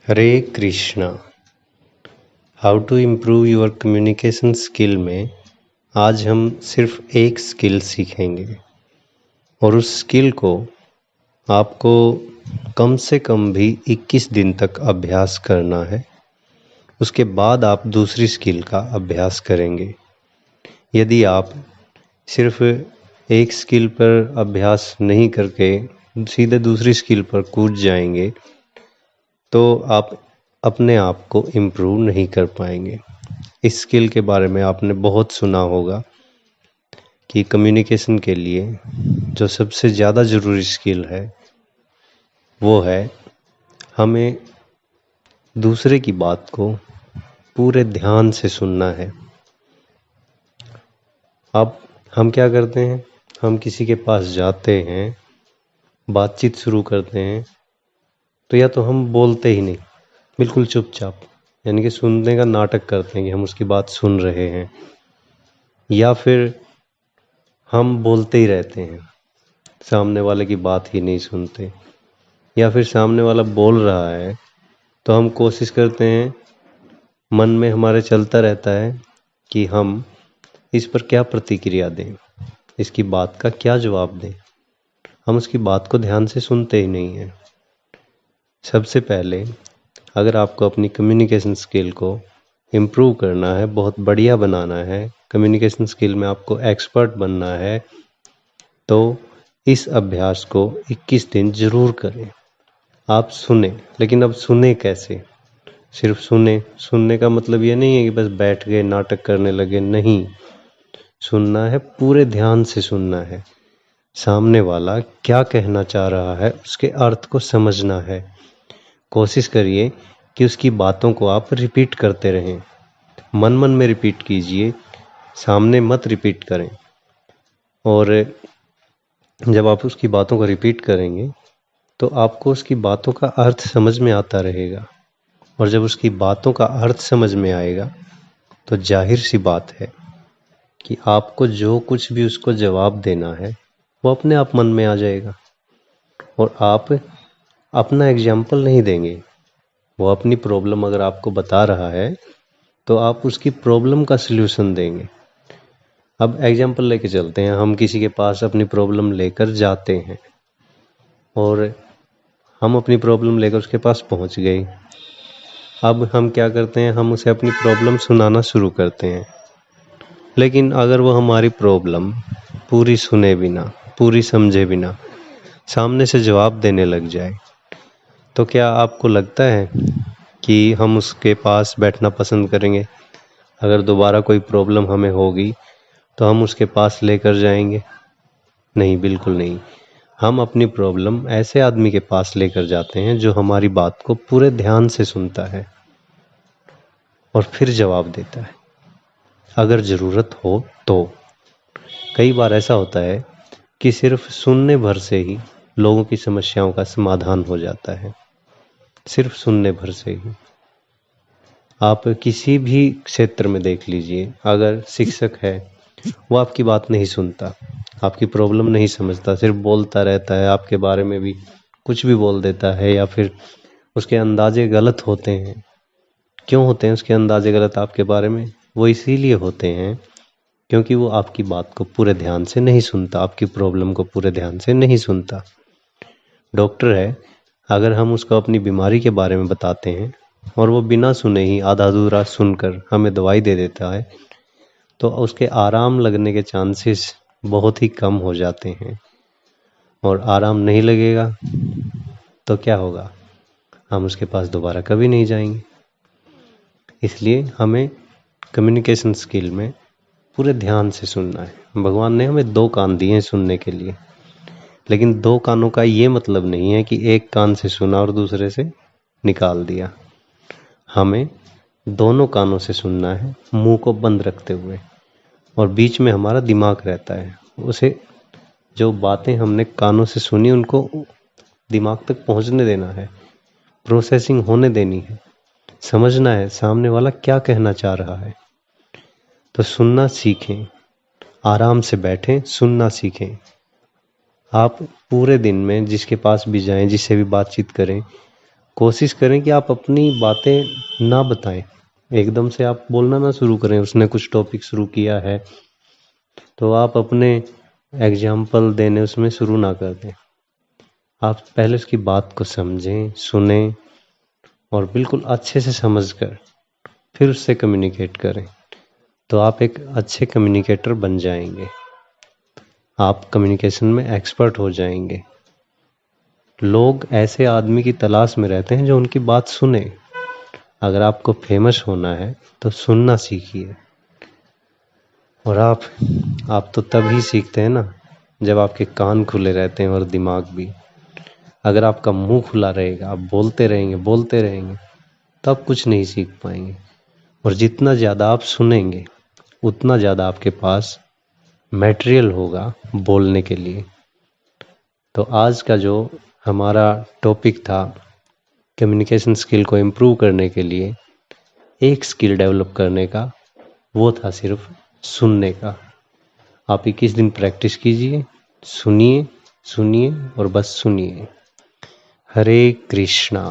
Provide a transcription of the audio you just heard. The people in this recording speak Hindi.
Hare Krishna. How to improve your communication skill में आज हम सिर्फ एक स्किल सीखेंगे और उस स्किल को आपको कम से कम भी 21 दिन तक अभ्यास करना है। उसके बाद आप दूसरी स्किल का अभ्यास करेंगे। यदि आप सिर्फ एक स्किल पर अभ्यास नहीं करके सीधे दूसरी स्किल पर कूद जाएंगे तो आप अपने आप को इम्प्रूव नहीं कर पाएंगे। इस स्किल के बारे में आपने बहुत सुना होगा कि कम्युनिकेशन के लिए जो सबसे ज़्यादा ज़रूरी स्किल है वो है हमें दूसरे की बात को पूरे ध्यान से सुनना है। अब हम क्या करते हैं, हम किसी के पास जाते हैं, बातचीत शुरू करते हैं तो या तो हम बोलते ही नहीं, बिल्कुल चुपचाप, यानी कि सुनने का नाटक करते हैं कि हम उसकी बात सुन रहे हैं, या फिर हम बोलते ही रहते हैं, सामने वाले की बात ही नहीं सुनते, या फिर सामने वाला बोल रहा है तो हम कोशिश करते हैं, मन में हमारे चलता रहता है कि हम इस पर क्या प्रतिक्रिया दें, इसकी बात का क्या जवाब दें। हम उसकी बात को ध्यान से सुनते ही नहीं हैं। सबसे पहले अगर आपको अपनी कम्युनिकेशन स्किल को इम्प्रूव करना है, बहुत बढ़िया बनाना है, कम्युनिकेशन स्किल में आपको एक्सपर्ट बनना है, तो इस अभ्यास को 21 दिन ज़रूर करें। आप सुने, लेकिन अब सुने कैसे? सिर्फ सुनने का मतलब ये नहीं है कि बस बैठ गए नाटक करने लगे, नहीं। सुनना है, पूरे ध्यान से सुनना है। सामने वाला क्या कहना चाह रहा है उसके अर्थ को समझना है। कोशिश करिए कि उसकी बातों को आप रिपीट करते रहें, मन मन में रिपीट कीजिए, सामने मत रिपीट करें। और जब आप उसकी बातों को रिपीट करेंगे तो आपको उसकी बातों का अर्थ समझ में आता रहेगा, और जब उसकी बातों का अर्थ समझ में आएगा तो जाहिर सी बात है कि आपको जो कुछ भी उसको जवाब देना है वो अपने आप मन में आ जाएगा, और आप अपना एग्जाम्पल नहीं देंगे। वो अपनी प्रॉब्लम अगर आपको बता रहा है तो आप उसकी प्रॉब्लम का सल्यूशन देंगे। अब एग्जाम्पल लेके चलते हैं, हम किसी के पास अपनी प्रॉब्लम लेकर जाते हैं और हम अपनी प्रॉब्लम लेकर उसके पास पहुंच गए। अब हम क्या करते हैं, हम उसे अपनी प्रॉब्लम सुनाना शुरू करते हैं, लेकिन अगर वो हमारी प्रॉब्लम पूरी सुने बिना, पूरी समझे बिना सामने से जवाब देने लग जाए तो क्या आपको लगता है कि हम उसके पास बैठना पसंद करेंगे? अगर दोबारा कोई प्रॉब्लम हमें होगी तो हम उसके पास लेकर जाएंगे? नहीं, बिल्कुल नहीं। हम अपनी प्रॉब्लम ऐसे आदमी के पास लेकर जाते हैं जो हमारी बात को पूरे ध्यान से सुनता है और फिर जवाब देता है अगर ज़रूरत हो तो। कई बार ऐसा होता है कि सिर्फ सुनने भर से ही लोगों की समस्याओं का समाधान हो जाता है, सिर्फ सुनने भर से ही। आप किसी भी क्षेत्र में देख लीजिए, अगर शिक्षक है वो आपकी बात नहीं सुनता, आपकी प्रॉब्लम नहीं समझता, सिर्फ बोलता रहता है, आपके बारे में भी कुछ भी बोल देता है, या फिर उसके अंदाजे गलत होते हैं। क्यों होते हैं उसके अंदाजे गलत आपके बारे में? वो इसीलिए होते हैं क्योंकि वो आपकी बात को पूरे ध्यान से नहीं सुनता, आपकी प्रॉब्लम को पूरे ध्यान से नहीं सुनता। डॉक्टर है, अगर हम उसको अपनी बीमारी के बारे में बताते हैं और वो बिना सुने ही आधा अधूरा सुनकर हमें दवाई दे देता है तो उसके आराम लगने के चांसेस बहुत ही कम हो जाते हैं, और आराम नहीं लगेगा तो क्या होगा? हम उसके पास दोबारा कभी नहीं जाएंगे। इसलिए हमें कम्युनिकेशन स्किल में पूरे ध्यान से सुनना है। भगवान ने हमें 2 कान दिए हैं सुनने के लिए, लेकिन 2 कानों का ये मतलब नहीं है कि एक कान से सुना और दूसरे से निकाल दिया। हमें दोनों कानों से सुनना है, मुंह को बंद रखते हुए, और बीच में हमारा दिमाग रहता है। उसे जो बातें हमने कानों से सुनी उनको दिमाग तक पहुंचने देना है, प्रोसेसिंग होने देनी है, समझना है सामने वाला क्या कहना चाह रहा है। तो सुनना सीखें, आराम से बैठें, सुनना सीखें। आप पूरे दिन में जिसके पास भी जाएं, जिससे भी बातचीत करें, कोशिश करें कि आप अपनी बातें ना बताएं, एकदम से आप बोलना ना शुरू करें। उसने कुछ टॉपिक शुरू किया है तो आप अपने एग्जाम्पल देने उसमें शुरू ना कर दें। आप पहले उसकी बात को समझें, सुनें और बिल्कुल अच्छे से समझकर फिर उससे कम्युनिकेट करें, तो आप एक अच्छे कम्युनिकेटर बन जाएंगे। आप कम्युनिकेशन में एक्सपर्ट हो जाएंगे। लोग ऐसे आदमी की तलाश में रहते हैं जो उनकी बात सुने। अगर आपको फेमस होना है तो सुनना सीखिए। और आप तो तभी सीखते हैं ना जब आपके कान खुले रहते हैं और दिमाग भी। अगर आपका मुंह खुला रहेगा, आप बोलते रहेंगे तो आप कुछ नहीं सीख पाएंगे। और जितना ज़्यादा आप सुनेंगे उतना ज़्यादा आपके पास मटेरियल होगा बोलने के लिए। तो आज का जो हमारा टॉपिक था, कम्युनिकेशन स्किल को इम्प्रूव करने के लिए एक स्किल डेवलप करने का, वो था सिर्फ सुनने का। आप 21 दिन प्रैक्टिस कीजिए, सुनिए सुनिए और बस सुनिए। हरे कृष्णा।